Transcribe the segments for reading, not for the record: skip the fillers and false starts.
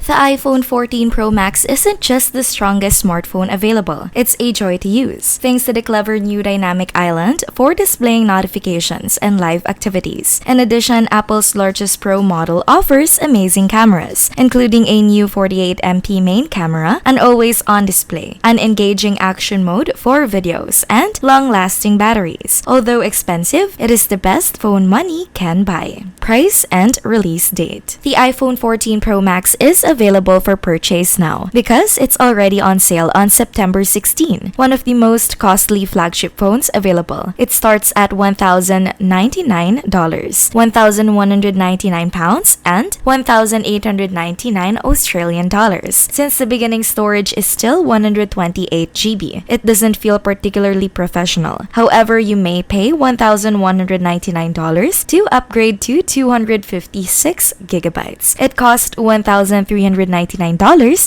The iPhone 14 Pro Max isn't just the strongest smartphone available, it's a joy to use, thanks to the clever new dynamic island for displaying notifications and live activities. In addition, Apple's largest Pro model offers amazing cameras, including a new 48MP main camera, an always-on display, an engaging action mode for videos, and long-lasting batteries. Although expensive, it is the best phone money can buy. Price and release date. The iPhone 14 Pro Max is available for purchase now because it's already on sale on September 16, one of the most costly flagship phones available. It starts at $1,099, £1,199, and $1,899 Australian dollars. Since the beginning storage is still 128 GB, it doesn't feel particularly professional. However, you may pay $1,199 to upgrade to 256 gigabytes. It costs $1,399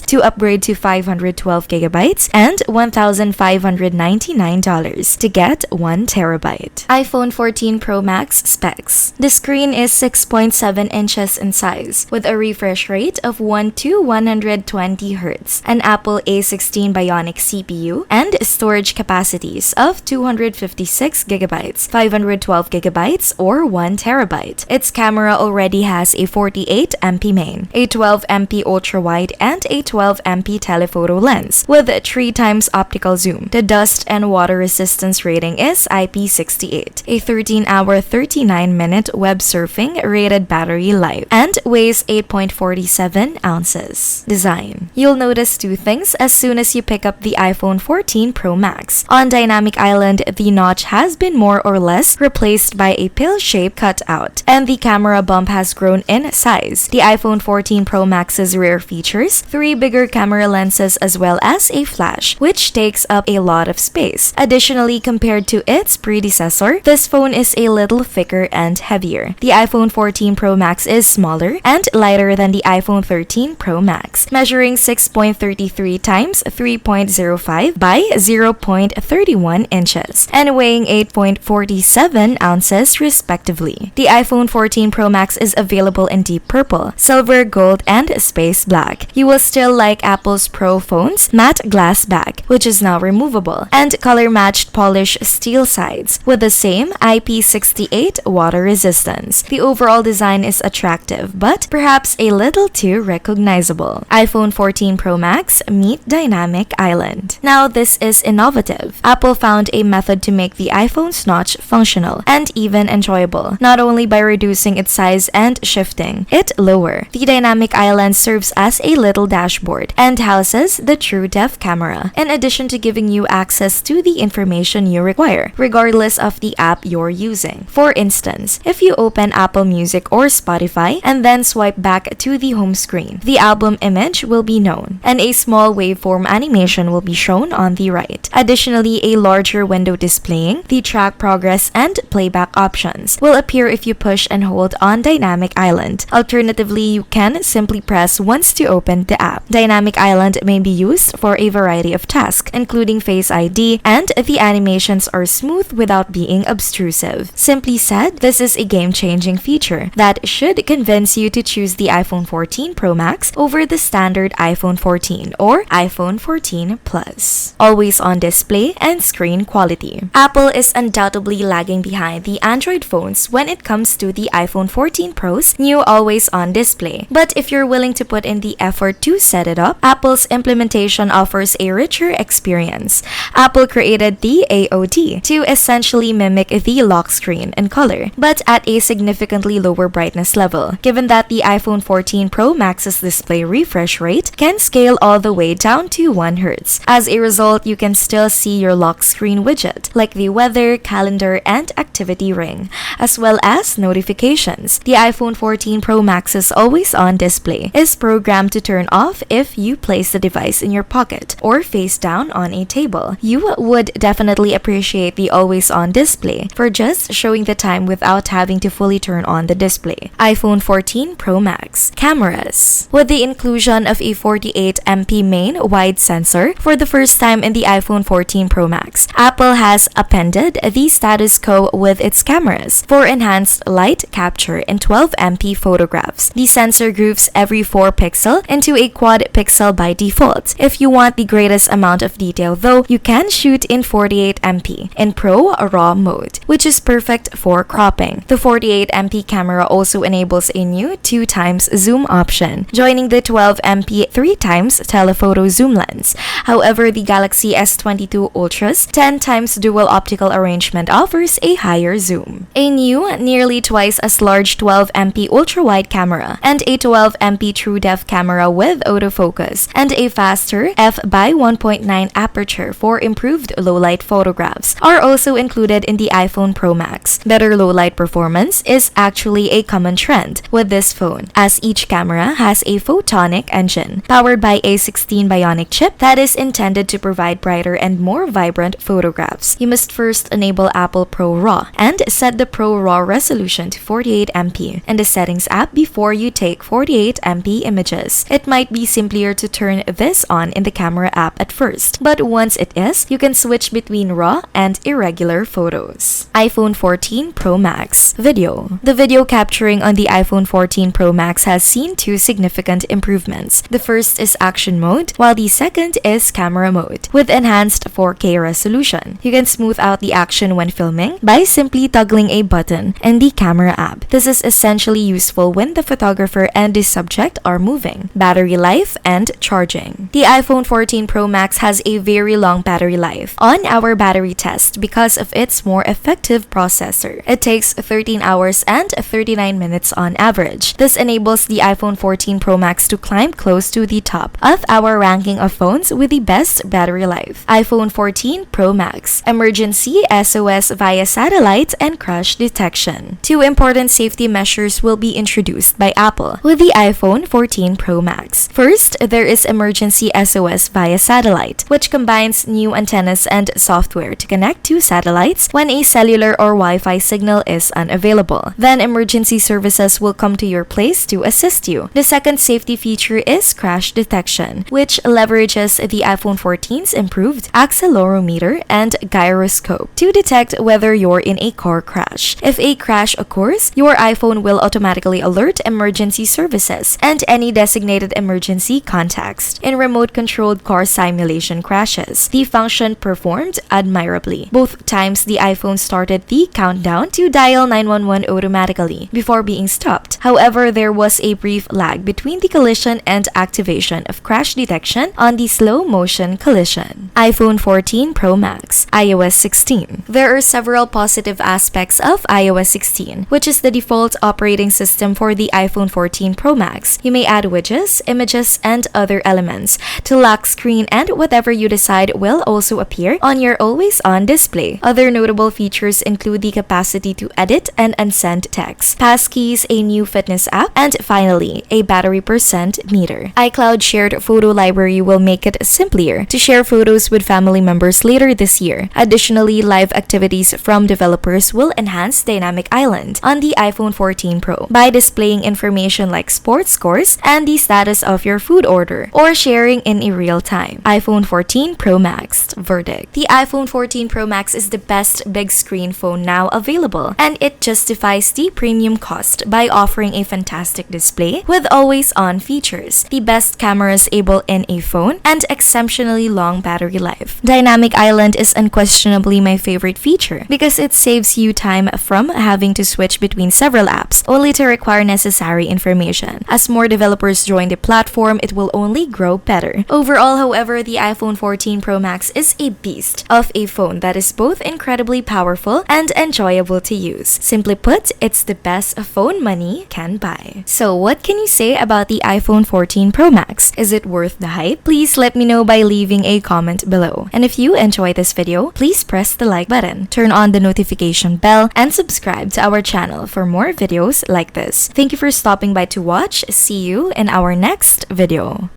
to upgrade to 512 gigabytes and $1,599 to get 1 terabyte. iPhone 14 Pro Max specs. The screen is 6.7 inches in size with a refresh rate of 1 to 120 Hz, an Apple A16 Bionic CPU, and storage capacities of 256 gigabytes, 512 gigabytes, or 1 terabyte. Its camera already has a 48MP main, a 12MP ultra-wide, and a 12MP telephoto lens with 3 times optical zoom. The dust and water resistance rating is IP68, a 13-hour, 39-minute web surfing rated battery life, and weighs 8.47 ounces. Design. You'll notice 2 things as soon as you pick up the iPhone 14 Pro Max. On Dynamic Island, the notch has been more or less replaced by a pill-shaped cutout, and the camera bump has grown in size. The iPhone 14 Pro Max's rear features 3 bigger camera lenses as well as a flash, which takes up a lot of space. Additionally, compared to its predecessor, this phone is a little thicker and heavier. The iPhone 14 Pro Max is smaller and lighter than the iPhone 13 Pro Max, measuring 6.33 times 3.05 by 0.31 inches and weighing 8.47 ounces respectively. The iPhone 14 Pro Max is available in deep purple, silver, gold, and space black. You will still like Apple's Pro phone's matte glass back, which is now removable, and color-matched polished steel sides with the same IP68 water resistance. The overall design is attractive, but perhaps a little too recognizable. iPhone 14 Pro Max meet Dynamic Island. Now this is innovative. Apple found a method to make the iPhone's notch functional and even enjoyable, not only by reducing its size and shifting it lower. The Dynamic Island serves as a little dashboard and houses the TrueDepth camera, in addition to giving you access to the information you require, regardless of the app you're using. For instance, if you open Apple Music or Spotify and then swipe back to the home screen, the album image will be known, and a small waveform animation will be shown on the right. Additionally, a larger window displaying the track progress and playback options will appear if you push and hold on Dynamic Island. Alternatively, you can simply press once to open the app. Dynamic Island may be used for a variety of tasks, including Face ID, and the animations are smooth without being obtrusive. Simply said, this is a game-changing feature that should convince you to choose the iPhone 14 Pro Max over the standard iPhone 14 or iPhone 14 Plus. Always on display and screen quality. Apple is undoubtedly lagging behind the Android phones when it comes to the iPhone 14 Pro's new always-on display. But if you're willing to put in the effort to set it up, Apple's implementation offers a richer experience. Apple created the AOD to essentially mimic the lock screen in color, but at a significantly lower brightness level, given that the iPhone 14 Pro Max's display refresh rate can scale all the way down to 1 Hz. As a result, you can still see your lock screen widget, like the weather, calendar, and activity ring, as well as notifications. The iPhone 14 Pro Max's always-on display is programmed to turn off if you place the device in your pocket or face down on a table. You would definitely appreciate the always-on display for just showing the time without having to fully turn on the display. iPhone 14 Pro Max. Cameras. With the inclusion of a 48MP main wide sensor for the first time in the iPhone 14 Pro Max, Apple has appended the status quo with its cameras for enhanced light capture in 12MP photographs. The sensor groups every pixel into a quad pixel by default. If you want the greatest amount of detail though, you can shoot in 48MP in Pro RAW mode, which is perfect for cropping. The 48MP camera also enables a new 2x zoom option, joining the 12MP 3x telephoto zoom lens. However, the Galaxy S22 Ultra's 10x dual optical arrangement offers a higher zoom. A new, nearly twice as large 12MP ultra-wide camera and a 12MP true-depth camera with autofocus and a faster f/1.9 aperture for improved low-light photographs are also included in the iPhone Pro Max. Better low-light performance is actually a common trend with this phone, as each camera has a photonic engine powered by a 16 bionic chip that is intended to provide brighter and more vibrant photographs. You must first enable Apple Pro RAW and set the Pro RAW resolution to 48MP in the Settings app before you take 48MP images. It might be simpler to turn this on in the Camera app at first, but once it is, you can switch between RAW and irregular photos. iPhone 14 Pro Max Video. The video capturing on the iPhone 14 Pro Max has seen two significant improvements. The first is action mode, while the second is camera mode. With enhanced 4K resolution, you can smooth out the action when filming by simply toggling a button in the Camera app. This is essentially useful when the photographer and the subject are moving. Battery life and charging. The iPhone 14 Pro Max has a very long battery life on our battery test because of its more effective processor. It takes 13 hours and 39 minutes on average. This enables the iPhone 14 Pro Max to climb close to the top of our ranking of phones with the best battery life. iPhone 14 Pro Max. Emergency SOS via satellite and crash detection. Two important safety measures will be introduced by Apple with the iPhone 14 Pro Max. First, there is emergency SOS via satellite, which combines new antennas and software to connect to satellites when a cellular or Wi-Fi signal is unavailable. Then emergency services will come to your place to assist you. The second safety feature is crash detection, which leverages the iPhone 14's improved accelerometer and gyroscope to detect whether you're in a car crash. If a crash occurs, your iPhone will automatically alert emergency services and any designated emergency contacts. In remote-controlled car simulation crashes, the function performed admirably. Both times the iPhone started the countdown to dial 911 automatically before being stopped. However, there was a brief lag between the collision and activation of crash detection on the slow-motion collision. iPhone 14 Pro Max. iOS 16. There are several positive aspects of iOS 16, which is the default operating system for the iPhone 14 Pro Max. You may add widgets, images, and other elements to lock screen, and whatever you decide will also appear on your always-on display. Other notable features include the capacity to edit and unsend text, passkeys, a new fitness app, and finally, a battery percent meter. iCloud shared photo library will make it simpler to share photos with family members later this year. Additionally, live activities from developers will enhance Dynamic Island on the iPhone 14 Pro by displaying information like sports scores and the status of your food order, or sharing in a real time. iPhone 14 Pro Max Verdict. The iPhone 14 Pro Max is the best big screen phone now available, and it justifies the premium cost by offering a fantastic display with always-on features, the best cameras able in a phone, and exceptionally long battery life. Dynamic Island is unquestionably my favorite feature because it saves you time from having to switch between several apps only to require necessary information. As more developers join the platform, it will only grow better. Overall, however, the iPhone 14 Pro Max is a beast of a phone that is both incredibly powerful and enjoyable to use. Simply put, it's the best phone money can buy. So what can you say about the iPhone 14 Pro Max? Is it worth the hype? Please let me know by leaving a comment below. And if you enjoyed this video, please press the like button, turn on the notification bell, and subscribe to our channel for more videos like this. Thank you for stopping by to watch. See you in our next video.